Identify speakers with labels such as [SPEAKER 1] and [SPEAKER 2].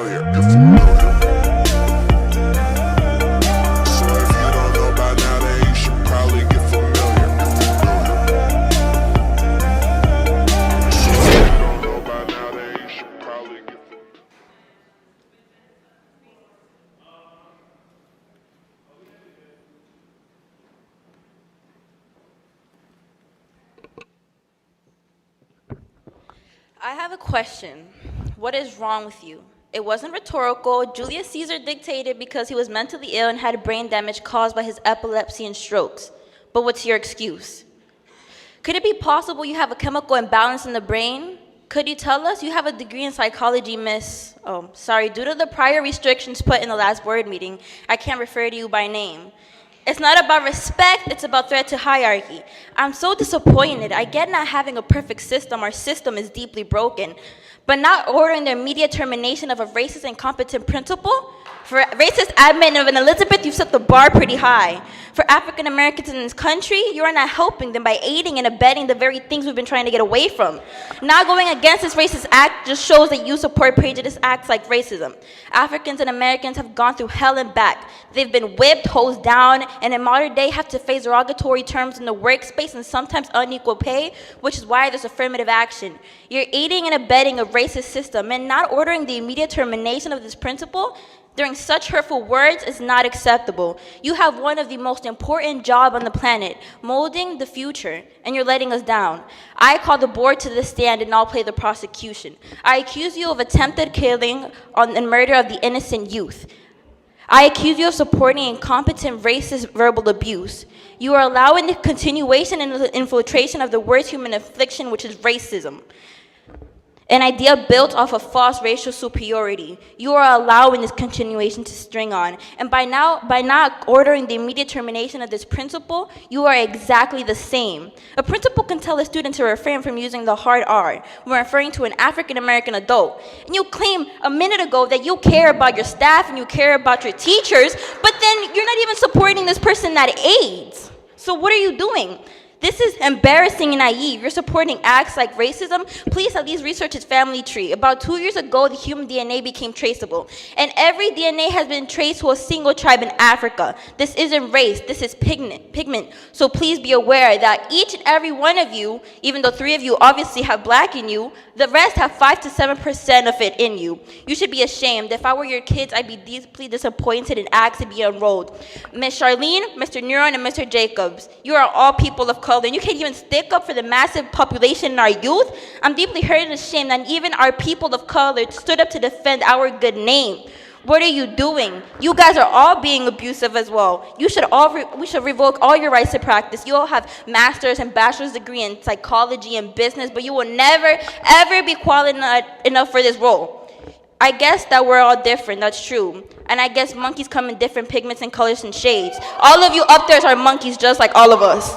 [SPEAKER 1] familiar. You're familiar. So if you don't know by now, then you should probably get familiar. You're familiar. So if you don't know by now, then you should probably get familiar.
[SPEAKER 2] I have a question. What is wrong with you? It wasn't rhetorical. Julius Caesar dictated because he was mentally ill and had brain damage caused by his epilepsy and strokes. But what's your excuse? Could it be possible you have a chemical imbalance in the brain? Could you tell us? You have a degree in psychology, miss. Oh, sorry, due to the prior restrictions put in the last board meeting, I can't refer to you by name. It's not about respect, it's about threat to hierarchy. I'm so disappointed. I get not having a perfect system. Our system is deeply broken. But not ordering the immediate termination of a racist and incompetent principal? For racist admin of an Elizabeth, you've set the bar pretty high. For African Americans in this country, you are not helping them by aiding and abetting the very things we've been trying to get away from. Not going against this racist act just shows that you support prejudiced acts like racism. Africans and Americans have gone through hell and back. They've been whipped, hosed down, and in modern day have to face derogatory terms in the workspace and sometimes unequal pay, which is why there's affirmative action. You're aiding and abetting a racist system, and not ordering the immediate termination of this principle during such hurtful words is not acceptable. You have one of the most important jobs on the planet, molding the future, and you're letting us down. I call the board to the stand and I'll play the prosecution. I accuse you of attempted killing and murder of the innocent youth. I accuse you of supporting incompetent racist verbal abuse. You are allowing the continuation and the infiltration of the worst human affliction, which is racism. An idea built off of false racial superiority. You are allowing this continuation to string on. And by not ordering the immediate termination of this principle, you are exactly the same. A principal can tell a student to refrain from using the hard R when referring to an African American adult. And you claim a minute ago that you care about your staff and you care about your teachers, but then you're not even supporting this person that aids. So what are you doing? This is embarrassing and naive. You're supporting acts like racism. Please at least research his family tree. About 2 years ago, the human DNA became traceable. And every DNA has been traced to a single tribe in Africa. This isn't race, this is pigment. So please be aware that each and every one of you, even though 3 of you obviously have black in you, the rest have 5 to 7% of it in you. You should be ashamed. If I were your kids, I'd be deeply disappointed and asked to be enrolled. Miss Charlene, Mr. Neuron, and Mr. Jacobs, you are all people of color, and you can't even stick up for the massive population in our youth. I'm deeply hurt and ashamed that even our people of color stood up to defend our good name. What are you doing? You guys are all being abusive as well. We should revoke all your rights to practice. You all have master's and bachelor's degree in psychology and business, but you will never, ever be qualified enough for this role. I guess that we're all different, that's true. And I guess monkeys come in different pigments and colors and shades. All of you up there are monkeys just like all of us.